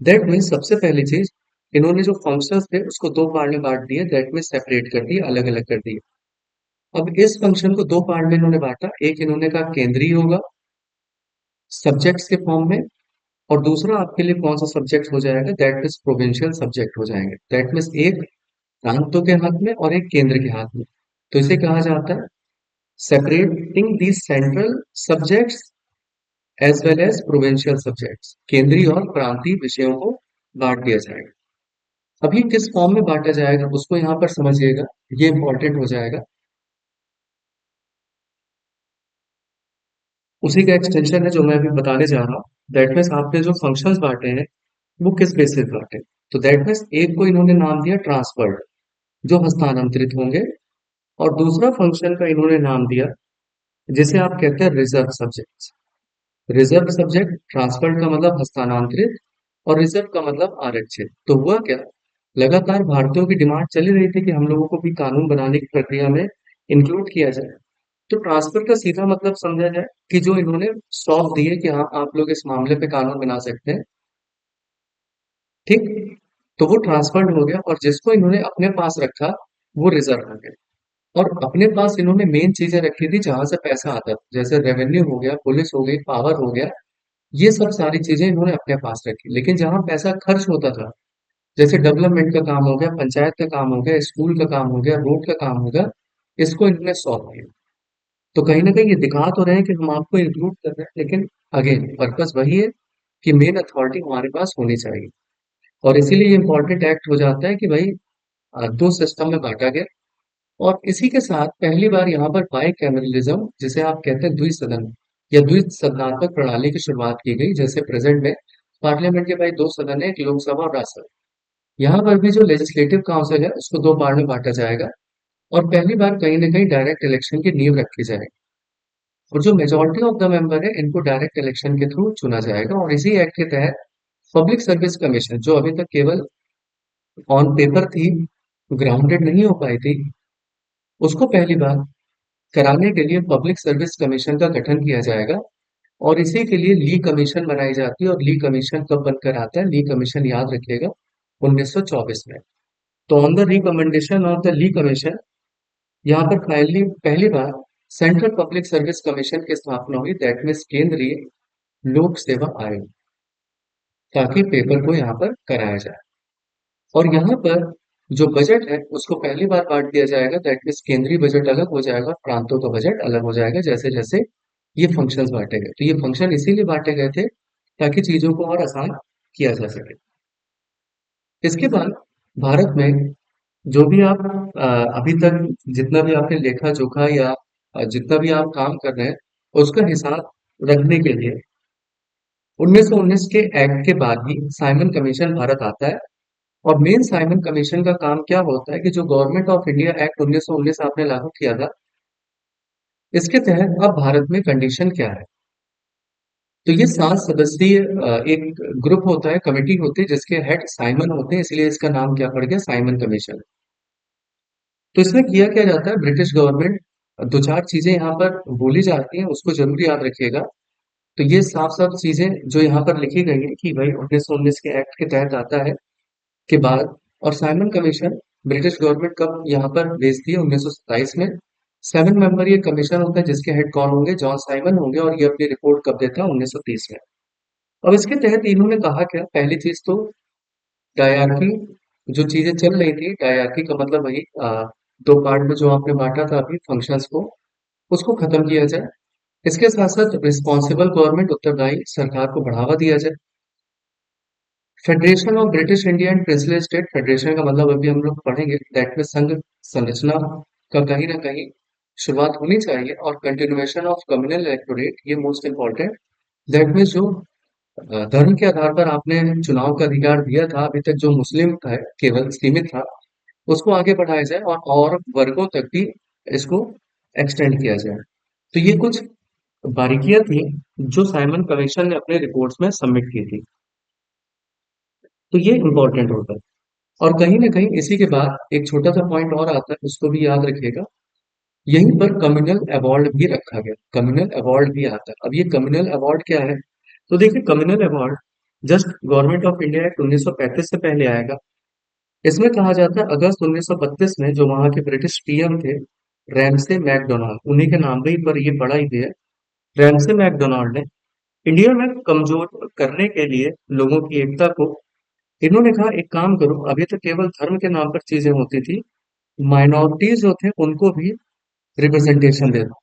दैट मीन्स सबसे पहली चीज, इन्होंने जो फंक्शंस थे उसको दो पार्ट में बांट दिए, दैट मीन्स सेपरेट कर दिए, अलग अलग कर दिए। अब इस फंक्शन को दो पार्ट में इन्होंने बांटा, एक इन्होंने कहा केंद्रीय होगा सब्जेक्ट्स के फॉर्म में, और दूसरा आपके लिए कौन सा सब्जेक्ट हो जाएगा, दैट मीन्स प्रोविंशियल सब्जेक्ट हो जाएंगे। दैट मीन्स एक प्रांतों के हाथ में और एक केंद्र के हाथ में। तो इसे कहा जाता है separating the central subjects as well as provincial subjects, केंद्रीय और प्रांतीय विषयों को बांट दिया जाएगा। अभी किस फॉर्म में बांटा जाएगा उसको यहाँ पर समझिएगा, ये इंपॉर्टेंट हो जाएगा। उसी का एक्सटेंशन है जो मैं अभी बताने जा रहा हूँ। दैट मीन्स आपने जो फंक्शंस बांटे हैं वो किस बेसिस पे बांटे, तो दैट मीन्स एक को इन्होंने नाम दिया ट्रांसफर्ड, जो हस्तांतरित होंगे, और दूसरा फंक्शन का इन्होंने नाम दिया जिसे आप कहते हैं reserve subject. Reserve subject, transferred का मतलब हस्तांतरित, और रिजर्व का मतलब आरक्षित। तो हुआ क्या, लगातार भारतीयों की डिमांड चली रही थी कि हम लोगों को भी कानून बनाने की प्रक्रिया में इंक्लूड किया जाए। तो ट्रांसफर का सीधा मतलब समझा जाए कि जो इन्होंने सौंप दिए कि हाँ आप लोग इस मामले पे कानून बना सकते हैं, ठीक। तो वो ट्रांसफर्ड हो गया, और जिसको इन्होंने अपने पास रखा वो रिजर्व हो गया। और अपने पास इन्होंने मेन चीजें रखी थी जहां से पैसा आता था, जैसे रेवेन्यू हो गया, पुलिस हो गई, पावर हो गया, ये सब सारी चीजें इन्होंने अपने पास रखी। लेकिन जहां पैसा खर्च होता था, जैसे डेवलपमेंट का काम हो गया, पंचायत का काम हो गया, स्कूल का काम हो गया, रोड का काम हो गया, इसको इन्होंने सौंप दिया। तो कहीं ना कहीं ये दिखा तो रहे हैं कि हम आपको इंक्लूड कर रहे हैं, लेकिन अगेन पर्पस वही है कि मेन अथॉरिटी हमारे पास होनी चाहिए। और इसीलिए इम्पोर्टेंट एक्ट हो जाता है कि भाई दो सिस्टम में बांटा गया। और इसी के साथ पहली बार यहाँ पर बाइकैमरलिज्म, जिसे आप कहते हैं द्विसदन या द्विसदनात्मक प्रणाली की शुरुआत की गई। जैसे प्रेजेंट में पार्लियामेंट के भाई दो सदन है, एक लोकसभा और राज्यसभा। यहाँ पर भी जो लेजिस्लेटिव काउंसिल है उसको दो पार्ट में बांटा जाएगा, और पहली बार कहीं ना कहीं डायरेक्ट इलेक्शन की नींव रखी जाएगी। और जो मेजोरिटी ऑफ द मेंबर है इनको डायरेक्ट इलेक्शन के थ्रू चुना जाएगा। और इसी एक्ट के तहत पब्लिक सर्विस कमीशन, जो अभी तक केवल ऑन पेपर थी, ग्राउंडेड नहीं हो पाई थी, उसको पहली बार कराने के लिए पब्लिक सर्विस कमीशन का गठन किया जाएगा। और इसी के लिए ली कमीशन बनाई जाती है। और ली कमीशन कब बनकर आता है, ली कमीशन याद रखिएगा 1924 में। तो on the recommendation of the Lee commission, यहाँ पर पहली पहली बार सेंट्रल पब्लिक सर्विस कमीशन की स्थापना हुई, दैट मीन्स केंद्रीय लोक सेवा आयोग, ताकि पेपर को यहाँ पर कराया जाए। और यहाँ पर जो बजट है उसको पहली बार बांट दिया जाएगा, दैट मीन्स केंद्रीय बजट अलग हो जाएगा, प्रांतों का बजट अलग हो जाएगा, जैसे जैसे ये फंक्शंस बांटे गए। तो ये फंक्शन इसीलिए बांटे गए थे ताकि चीजों को और आसान किया जा सके। इसके बाद भारत में जो भी आप अभी तक जितना भी आपने लेखा जोखा या जितना भी आप काम कर रहे हैं उसका हिसाब रखने के लिए 1919 के एक्ट के बाद ही साइमन कमीशन भारत आता है। और मेन साइमन कमीशन का काम क्या होता है कि जो गवर्नमेंट ऑफ इंडिया एक्ट 1919 आपने लागू किया था, इसके तहत अब भारत में कंडीशन क्या है। तो ये 7 सदस्यीय एक ग्रुप होता है, कमेटी होती है, जिसके हेड साइमन होते हैं, इसलिए इसका नाम क्या पड़ गया, साइमन कमीशन। तो इसमें किया क्या जाता है, ब्रिटिश गवर्नमेंट दो चार चीजें यहाँ पर बोली जाती हैं, उसको जरूर याद रखिएगा। तो ये साफ साफ चीजें जो यहाँ पर लिखी गई है कि भाई 1919 के एक्ट के तहत आता है के बाद। और साइमन कमीशन ब्रिटिश गवर्नमेंट कब यहाँ पर भेजती है, 1927 में। 7 मेंबर ये कमीशन होता है जिसके हेड कौन होंगे? जॉन साइमन होंगे और ये अपनी रिपोर्ट कब देता है? 1930 में। अब इसके तहत इन्होंने कहा क्या? पहली चीज तो डायarchy जो चीजें चल रही थी, डायarchy का मतलब वही दो पार्ट में जो आपने बांटा था अभी फंक्शंस को, उसको खत्म किया जाए। इसके साथ साथ रिस्पॉन्सिबल गवर्नमेंट, उत्तरदायी सरकार को बढ़ावा दिया जाए। Federation of British India and princely state, federation का मतलब अभी हम लोग पढ़ेंगे, दैट में संघ संरचना का कहीं ना कहीं शुरुआत होनी चाहिए। और कंटिन्यूएशन ऑफ कम्युनल इलेक्टोरेट, ये मोस्ट इंपॉर्टेंट, दैट में जो धर्म के आधार पर आपने चुनाव का अधिकार दिया था अभी तक, जो मुस्लिम था केवल सीमित था, उसको आगे बढ़ाया जाए और वर्गों तक भी इसको एक्सटेंड किया जाए। तो ये कुछ बारीकियां थी जो साइमन कमीशन ने अपने रिपोर्ट्स में सबमिट की थी। तो ये इंपॉर्टेंट होता है। और कहीं ना कहीं इसी के बाद एक छोटा सा पॉइंट और आता है, उसको भी याद रखिएगा। यहीं पर कम्युनल अवार्ड भी रखा गया, कम्युनल अवार्ड भी आता है। अब ये कम्युनल अवार्ड क्या है? तो देखिए, communal award just government of India act 1935 से पहले आएगा। इसमें कहा जाता है अगस्त 1932 में जो वहां के ब्रिटिश पीएम थे, रैमसे मैकडोनाल्ड, उन्हीं के नाम पे ही पर ये बड़ा ही भी है। रैमसे मैकडोनाल्ड ने इंडिया में कमजोर करने के लिए लोगों की एकता को, इन्होंने कहा एक काम करो, अभी तो केवल धर्म के नाम पर चीजें होती थी, माइनॉरिटीज जो थे उनको भी रिप्रेजेंटेशन दे दो,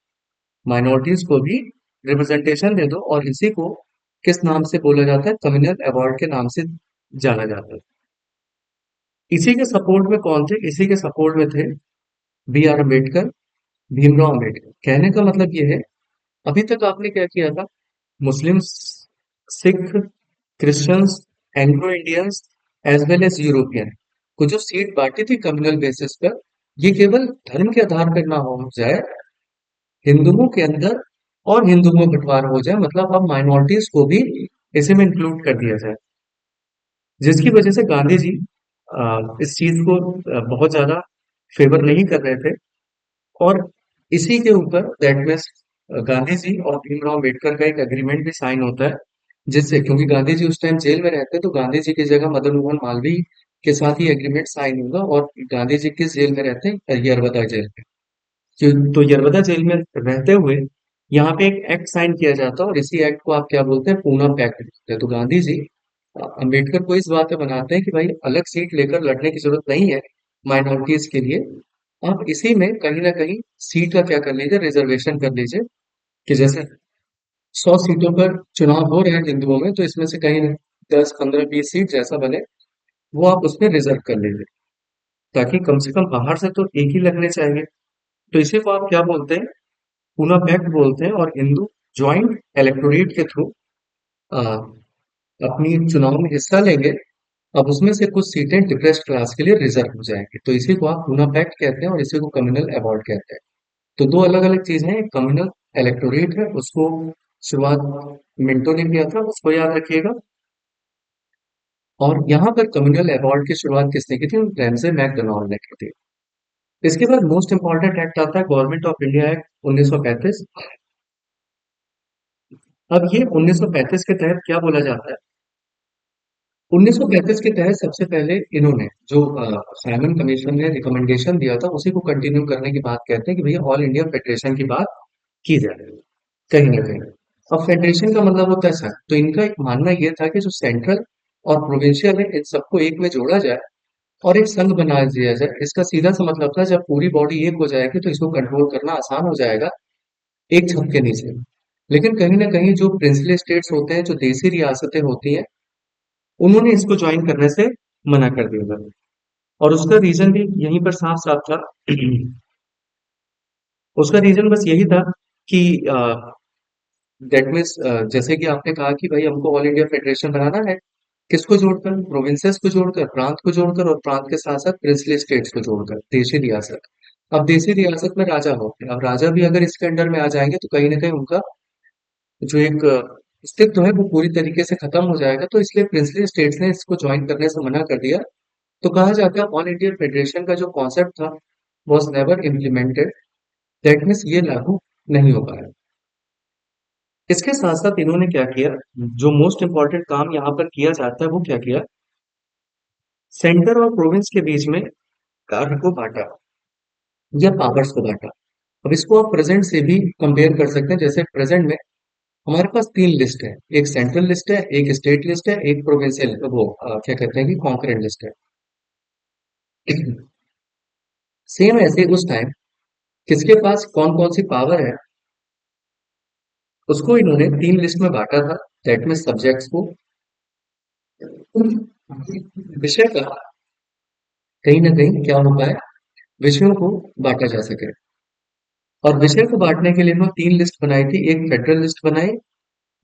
माइनॉरिटीज को भी रिप्रेजेंटेशन दे दो। और इसी को किस नाम से बोला जाता है? कम्युनल अवार्ड के नाम से जाना जाता है। इसी के सपोर्ट में कौन थे? इसी के सपोर्ट में थे बी आर अम्बेडकर, भीमराव अम्बेडकर। कहने का मतलब ये है, अभी तक आपने क्या किया था? Muslim, Sikh, Christians, Anglo Indians as well as European को जो सीट बांटी थी कम्युनल बेसिस पर, ये केवल धर्म के आधार पर ना हो जाए, हिंदुओं के अंदर और हिंदुओं में बंटवारा हो जाए, मतलब अब माइनॉरिटीज को भी इसी में इंक्लूड कर दिया जाए। जिसकी वजह से गांधी जी इस चीज को बहुत ज्यादा फेवर नहीं कर रहे थे। और इसी के ऊपर दैट मीन्स गांधी जी और भीमराव अम्बेडकर का एक एग्रीमेंट भी साइन होता है, जिससे, क्योंकि गांधी जी उस टाइम जेल में रहते, तो गांधी जी की जगह मदन मोहन मालवीय के साथ ही एग्रीमेंट साइन होगा। और गांधी जी किस जेल में रहते हैं? यरवदा जेल में। तो यरवदा जेल में रहते हुए यहाँ पे एक एक्ट साइन किया जाता है, और इसी एक्ट को आप क्या बोलते हैं? पूना पैक्ट बोलते हैं। तो गांधी जी अम्बेडकर को इस बात पे बनाते हैं कि भाई अलग सीट लेकर लड़ने की जरूरत नहीं है माइनॉरिटीज के लिए, आप इसी में कहीं ना कहीं सीट का क्या कर लीजिए? रिजर्वेशन कर लीजिए। कि जैसे 100 सीटों पर चुनाव हो रहे हैं हिंदुओं में, तो इसमें से कहीं 10, 15, 20 सीट जैसा बने, वो आप उसमें रिजर्व कर लीजिए, ताकि कम से कम बाहर से तो एक ही लगने चाहिए। तो इसी को आप क्या बोलते हैं? पूना पैक्ट बोलते हैं। और हिंदू ज्वाइंट इलेक्टोरेट के थ्रू अपनी चुनाव में हिस्सा लेंगे। अब उसमें से कुछ सीटें डिप्रेस्ड क्लास के लिए रिजर्व हो जाएंगी, तो इसी को आप पूना पैक्ट कहते हैं और इसी को कम्युनल अवार्ड कहते हैं। तो दो अलग अलग चीजें हैं, कम्युनल इलेक्टोरेट है, उसको शुरुआत मिंटो ने किया था, उसको याद रखिएगा। और यहाँ पर कम्युनल अवार्ड की शुरुआत किसने की थी? रैमसे मैकडोनाल्ड ने की थी। इसके बाद मोस्ट इंपॉर्टेंट एक्ट आता है गवर्नमेंट ऑफ इंडिया एक्ट 1935। अब ये 1935 के तहत क्या बोला जाता है? 1935 के तहत सबसे पहले इन्होंने जो साइमन कमीशन ने रिकमेंडेशन दिया था, उसी को कंटिन्यू करने की बात कहते हैं कि भैया ऑल इंडिया फेडरेशन की बात की जाए कहीं ना कहीं। अब फेडरेशन का मतलब होता है सर, तो इनका एक मानना यह था कि जो सेंट्रल और प्रोविंशियल है इन सबको एक में जोड़ा जाए और एक संघ बना दिया जाए। इसका सीधा सा मतलब था जब पूरी बॉडी एक हो जाएगी तो इसको कंट्रोल करना आसान हो जाएगा एक छत के नीचे। लेकिन कहीं ना कहीं जो प्रिंसली स्टेट्स होते हैं, जो देसी रियासतें होती हैं, उन्होंने इसको ज्वाइन करने से मना कर दिया था। और उसका रीजन भी यहीं पर साफ साफ था। उसका रीजन बस यही था कि दैट मीन्स जैसे कि आपने कहा कि भाई हमको ऑल इंडिया फेडरेशन बनाना है, किसको जोड़कर? प्रोविंसेस को जोड़कर, प्रांत को जोड़कर, और प्रांत के साथ साथ प्रिंसली स्टेट्स को जोड़कर देशी रियासत। अब देशी रियासत में राजा होते हैं, अब राजा भी अगर इसके अंडर में आ जाएंगे तो कहीं ना कहीं उनका जो एक अस्तित्व है वो पूरी तरीके से खत्म हो जाएगा। तो इसलिए प्रिंसली स्टेट्स ने इसको ज्वाइन करने से मना कर दिया। तो कहा जाता है ऑल इंडिया फेडरेशन का जो कॉन्सेप्ट था was never implemented, that means ये लागू नहीं हो पाया। इसके साथ साथ इन्होंने क्या किया? जो मोस्ट इंपॉर्टेंट काम यहाँ पर किया जाता है वो क्या किया? सेंटर और प्रोविंस के बीच में कार्य को बांटा या पावर्स को बांटा। अब इसको आप प्रेजेंट से भी कंपेयर कर सकते हैं। जैसे प्रेजेंट में हमारे पास 3 लिस्ट है, एक सेंट्रल लिस्ट है, एक स्टेट लिस्ट है, एक प्रोविंशियल वो क्या कहते हैं कि कॉन्करेंट लिस्ट है। सेम ऐसे उस टाइम किसके पास कौन कौन सी पावर है, उसको इन्होंने 3 लिस्ट में बांटा था। दैट में सब्जेक्ट्स को विषय का कहीं ना कहीं क्या होता है, विषयों को बांटा जा सके। और विषय को बांटने के लिए इन्होंने 3 लिस्ट बनाई थी। एक फेडरल लिस्ट बनाई,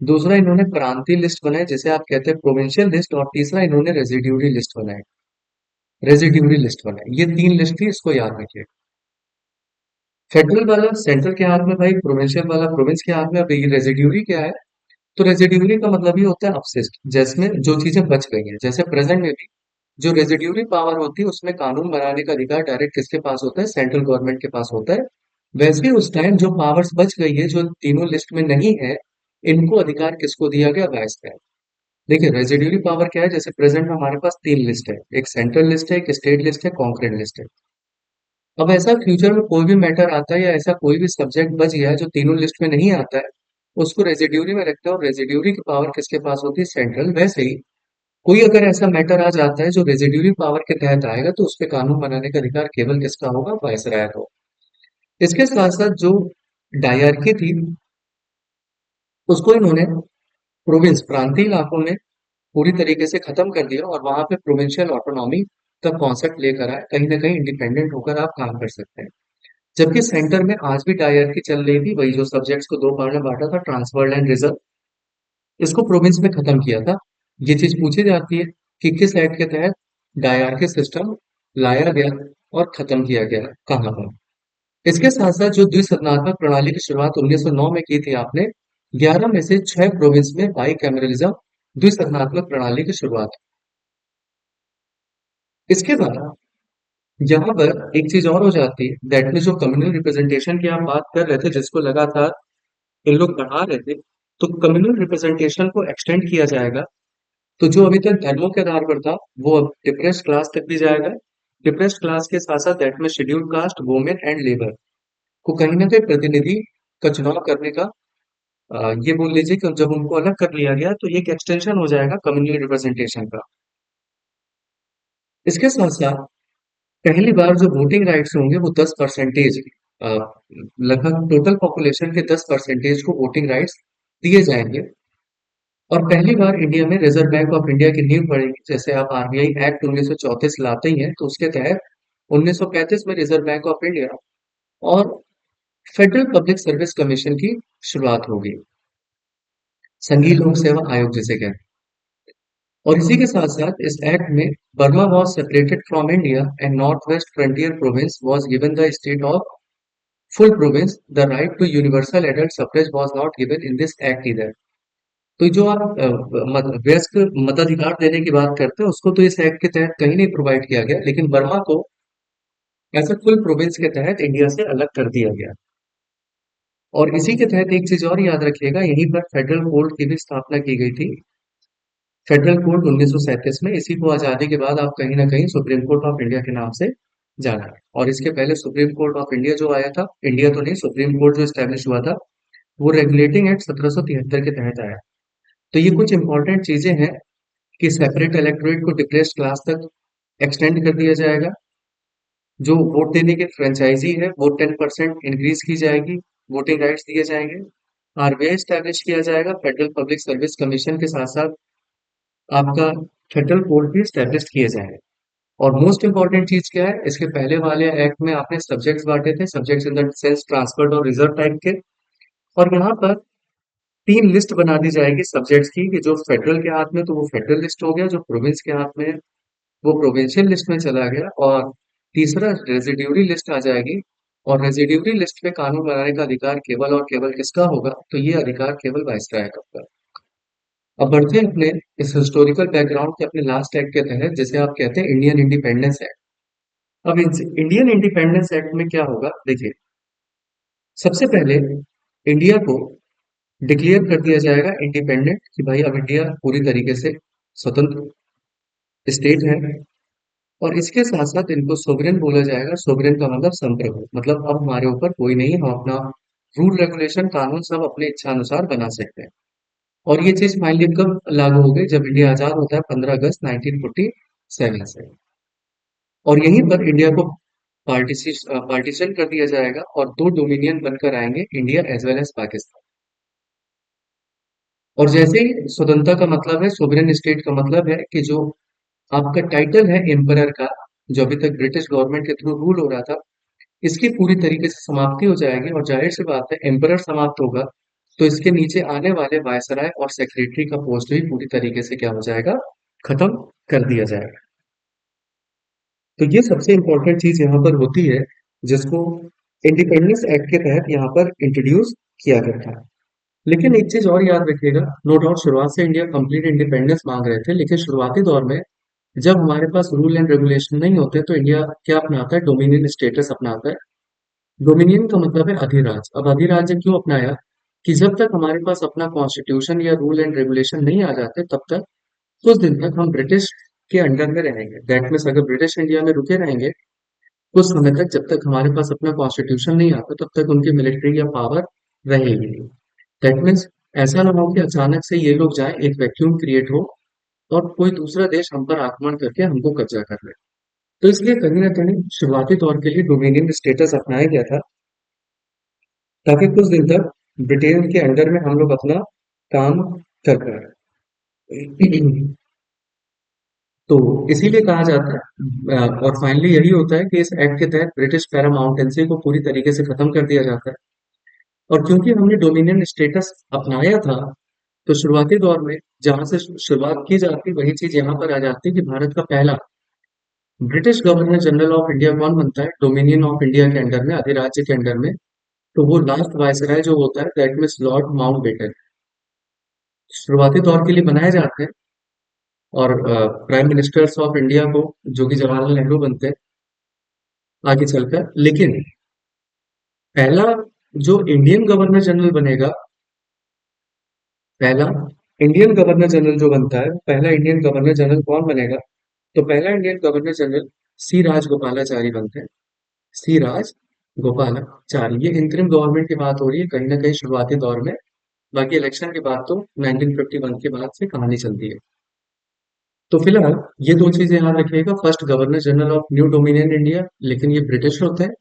दूसरा इन्होंने प्रांतीय लिस्ट बनाई जिसे आप कहते हैं प्रोविंशियल लिस्ट, और तीसरा इन्होंने रेजिड्यूरी लिस्ट बनाई। रेजिड्यूरी लिस्ट बनाई, ये 3 लिस्ट थी, इसको याद रखिए। फेडरल वाला सेंटर के हाथ में भाई, प्रोविंशियल वाला प्रोविंस के हाथ में। अब ये रेजिड्यूरी क्या है, तो रेजिड्यूरी का मतलब ही होता है अपशिष्ट, जिसमें जो चीजें बच गई हैं। जैसे प्रेजेंट में भी जो रेजिड्यूरी पावर होती है उसमें कानून बनाने का अधिकार डायरेक्ट किसके पास होता है, सेंट्रल गवर्नमेंट के पास होता है। वैसे ही उस टाइम जो पावर्स बच गई है, जो तीनों लिस्ट में नहीं है, इनको अधिकार किसको दिया गया, वाइस का। देखिए रेजिड्यूरी पावर क्या है, जैसे प्रेजेंट में हमारे पास 3 लिस्ट है, एक सेंट्रल लिस्ट है, एक स्टेट लिस्ट है, कॉन्करेंट लिस्ट है। अब ऐसा फ्यूचर में कोई भी मैटर आता है या ऐसा कोई भी सब्जेक्ट बच गया है जो तीनों लिस्ट में नहीं आता है, उसको रेजिड्यूरी में रखते हैं, और रेजिड्यूरी की पावर किसके पास होती है, सेंट्रल। वैसे ही कोई अगर ऐसा मैटर आ जाता है जो रेजिड्यूरी पावर के तहत आएगा, तो उस पे कानून बनाने का अधिकार केवल किसका होगा, वायसराय का। इसके साथ साथ जो डायरकी थी उसको इन्होंने प्रोविंस प्रांतीय इलाकों में पूरी तरीके से खत्म कर दिया, और वहां पे प्रोविंशियल ऑटोनॉमी का कॉन्सेप्ट लेकर आए। कहीं ना कहीं इंडिपेंडेंट होकर आप काम कर सकते हैं। जबकि सेंटर में आज भी डायरकी चल रही थी, वही जो सब्जेक्ट्स को 2 पार्ट में बांटा था, ट्रांसफर्ड एंड रिजर्व, इसको प्रोविंस में खत्म किया था। ये चीज पूछी जाती है कि किस एक्ट के तहत डायरकी सिस्टम लाया गया और खत्म किया गया, कहाँ पर। इसके साथ साथ जो द्विसदनात्मक प्रणाली की शुरुआत 1909 में की थी आपने, 11 में से 6 प्रोविंस में बाई कैमरलिज्म द्विसदनात्मक प्रणाली की शुरुआत। इसके बाद यहाँ पर एक चीज और हो जाती है, दैट में जो कम्युनल रिप्रेजेंटेशन की आप बात कर रहे थे, जिसको लगातार इन लोग बढ़ा रहे थे, तो कम्युनल रिप्रेजेंटेशन को एक्सटेंड किया जाएगा। तो जो अभी तक धर्मों के आधार पर था, वो अब डिप्रेस्ड क्लास तक भी जाएगा। डिप्रेस्ड क्लास के साथ साथ दैट में scheduled caste, women and labour को कहीं ना कहीं प्रतिनिधि का चुनाव करने का, ये बोल लीजिए कि जब उनको अलग कर लिया गया, तो ये एक एक्सटेंशन हो जाएगा कम्युनल रिप्रेजेंटेशन का। इसके साथ साथ पहली बार जो वोटिंग राइट्स होंगे वो 10%, लगभग टोटल पॉपुलेशन के 10% को वोटिंग राइट्स दिए जाएंगे। और पहली बार इंडिया में रिजर्व बैंक ऑफ इंडिया की नींव पड़ेगी। जैसे आप आरबीआई एक्ट 1934 लाते ही हैं, तो उसके तहत 1935 में रिजर्व बैंक ऑफ इंडिया और फेडरल पब्लिक सर्विस कमीशन की शुरुआत होगी, संघीय लोक सेवा आयोग जिसे कहते हैं। और इसी के साथ साथ इस एक्ट में Burma was separated from India and north west frontier province was given the state of full province. The right to universal adult suffrage was not given in this act इधर। तो जो आप वयस्क मताधिकार देने की बात करते हैं, उसको तो इस एक्ट के तहत कहीं नहीं प्रोवाइड किया गया, लेकिन बर्मा को ऐसे फुल प्रोविंस के तहत इंडिया से अलग कर दिया गया। और इसी के तहत एक चीज और याद रखिएगा, यहीं पर फेडरल कोर्ट की भी स्थापना की गई थी। फेडरल कोर्ट 1937 में, इसी को आजादी के बाद आप कहीं ना कहीं सुप्रीम कोर्ट ऑफ इंडिया के नाम से जाना है। और इसके पहले सुप्रीम कोर्ट ऑफ इंडिया जो आया था, इंडिया तो नहीं, सुप्रीम कोर्ट जो स्टैब्लिश हुआ था, वो रेगुलेटिंग एक्ट 1773 के तहत आया। तो ये कुछ इंपॉर्टेंट चीजें हैं कि सेपरेट इलेक्टोरेट को डिप्रेस्ड क्लास तक एक्सटेंड कर दिया जाएगा। जो वोट देने के फ्रेंचाइजी है वो 10% इंक्रीज की जाएगी, वोटिंग राइट्स दिए जाएंगे। आरबीआई स्टैब्लिश किया जाएगा, फेडरल पब्लिक सर्विस कमीशन के साथ साथ आपका फेडरल कोर्ट भी स्टैब्लिश किए जाएंगे। और मोस्ट इंपॉर्टेंट चीज क्या है, इसके पहले वाले एक्ट में आपने सब्जेक्ट्स बांटे थे, subjects in the sense transferred और रिजर्व टाइप के। और यहाँ पर 3 लिस्ट बना दी जाएगी सब्जेक्ट्स की, कि जो फेडरल के हाथ में तो वो फेडरल लिस्ट हो गया, जो प्रोविंस के हाथ में वो प्रोविंशियल लिस्ट में चला गया, और तीसरा रेजिड्यूरी लिस्ट आ जाएगी। और रेजिड्यूरी लिस्ट पे कानून बनाने का अधिकार केवल और केवल किसका होगा, तो ये अधिकार केवल वाइसराय का होगा। अब बढ़ते हैं अपने इस हिस्टोरिकल बैकग्राउंड के अपने लास्ट एक्ट के तहत, जिसे आप कहते हैं इंडियन इंडिपेंडेंस एक्ट। अब इंडियन इंडिपेंडेंस एक्ट में क्या होगा, देखिए सबसे पहले इंडिया को डिक्लेयर कर दिया जाएगा इंडिपेंडेंट, कि भाई अब इंडिया पूरी तरीके से स्वतंत्र स्टेट है। और इसके साथ साथ इनको सोवरेन बोला जाएगा। सोवरेन का मतलब संप्रभु, मतलब अब हमारे ऊपर कोई नहीं, हम अपना रूल रेगुलेशन कानून सब अपने इच्छा अनुसार बना सकते हैं। और ये चीज फाइनली कब लागू हो गई, जब इंडिया आजाद होता है 15 अगस्त 1947 से। और यहीं पर इंडिया को पार्टीशन कर दिया जाएगा और दो डोमिनियन बनकर आएंगे, India as well as Pakistan. और जैसे ही स्वतंत्रता का मतलब है, सोवरेन स्टेट का मतलब है कि जो आपका टाइटल है एम्परर का, जो अभी तक ब्रिटिश गवर्नमेंट के थ्रू रूल हो रहा था, इसकी पूरी तरीके से समाप्ति हो जाएगी। और जाहिर सी बात है, एम्परर समाप्त होगा तो इसके नीचे आने वाले वायसराय और सेक्रेटरी का पोस्ट भी पूरी तरीके से क्या हो जाएगा, खत्म कर दिया जाएगा। तो ये सबसे इंपॉर्टेंट चीज यहाँ पर होती है, जिसको इंडिपेंडेंस एक्ट के तहत यहाँ पर इंट्रोड्यूस किया गया था। लेकिन एक चीज और याद रखिएगा, नो डाउट शुरुआत से इंडिया कंप्लीट इंडिपेंडेंस मांग रहे थे, लेकिन शुरुआती दौर में जब हमारे पास रूल एंड रेगुलेशन नहीं होते तो इंडिया क्या अपनाता है, डोमिनियन स्टेटस अपनाता है। डोमिनियन का मतलब है अधिराज। अब अधिराज्य क्यों अपनाया, कि जब तक हमारे पास अपना कॉन्स्टिट्यूशन या रूल एंड रेगुलेशन नहीं आ जाते, तब तक कुछ दिन तक हम ब्रिटिश के अंडर में रहेंगे। दैट मीन्स अगर ब्रिटिश इंडिया में रुके रहेंगे कुछ समय तक, जब तक हमारे पास अपना कॉन्स्टिट्यूशन नहीं आता तब तक उनकी मिलिट्री या पावर रहेगी। दैट मीन्स ऐसा ना हो कि अचानक से ये लोग जाए, एक वैक्यूम क्रिएट हो और कोई दूसरा देश हम पर आक्रमण करके हमको कब्जा कर ले। तो इसलिए कहीं ना कहीं शुरुआती तौर के लिए डोमिनियन स्टेटस अपनाया गया था, ताकि कुछ दिन तक ब्रिटेन के अंडर में हम लोग अपना काम कर पाए। तो इसीलिए कहा जाता है, और फाइनली यही होता है कि इस एक्ट के तहत ब्रिटिश पैरामाउंटेंसी को पूरी तरीके से खत्म कर दिया जाता है। और क्योंकि हमने डोमिनियन स्टेटस अपनाया था, तो शुरुआती दौर में जहां से शुरुआत की जाती, वही चीज यहाँ पर आ जाती कि भारत का पहला British governor general of India कौन बनता है, डोमिनियन ऑफ इंडिया के अंडर में, अधिराज्य के अंडर में। तो वो लास्ट वायसराय जो होता है, दैट मीन्स लॉर्ड माउंटबेटन, शुरुआती तौर के लिए बनाए जाते हैं। और प्राइम मिनिस्टर्स ऑफ इंडिया को, जो कि जवाहरलाल नेहरू बनते हैं आगे चलकर। लेकिन पहला जो इंडियन गवर्नर जनरल बनेगा, पहला इंडियन गवर्नर जनरल जो बनता है, पहला इंडियन गवर्नर जनरल कौन बनेगा, तो पहला इंडियन गवर्नर जनरल सी राजगोपालाचारी बनते हैं। सी राज गोपालाचारी। ये इंतरिम गवर्नमेंट की बात हो रही है कहीं ना कहीं शुरुआती दौर में। बाकी इलेक्शन के बाद तो 1951 के बाद से कहानी चलती है। तो फिलहाल ये दो चीजें याद रखिएगा, first governor general of new dominion India, लेकिन ये ब्रिटिश होते हैं।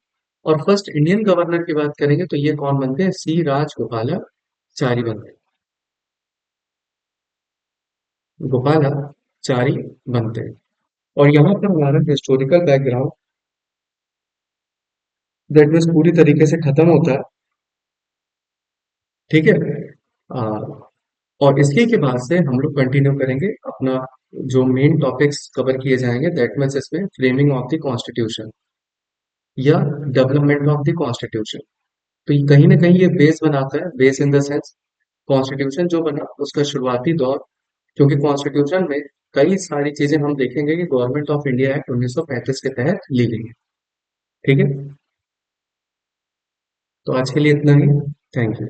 और फर्स्ट इंडियन गवर्नर की बात करेंगे तो ये कौन बनते हैं, सी राजगोपालाचारी बनते हैं, गोपालाचारी बनते हैं। और यहाँ पर हमारा हिस्टोरिकल बैकग्राउंड दैट मीन्स पूरी तरीके से खत्म होता है। ठीक है। आ, और इसी के बाद से हम लोग कंटिन्यू करेंगे अपना, जो मेन टॉपिक्स कवर किए जाएंगे, दैट मीन्स इसमें फ्रेमिंग ऑफ द कॉन्स्टिट्यूशन या डेवलपमेंट ऑफ द कॉन्स्टिट्यूशन। तो ये कहीं ना कहीं ये बेस बनाता है, base in the sense constitution जो बना उसका शुरुआती दौर। क्योंकि कॉन्स्टिट्यूशन में कई सारी चीजें हम देखेंगे कि गवर्नमेंट ऑफ इंडिया एक्ट 1935 के तहत ली गई है। ठीक है। तो आज के लिए इतना ही। Thank you.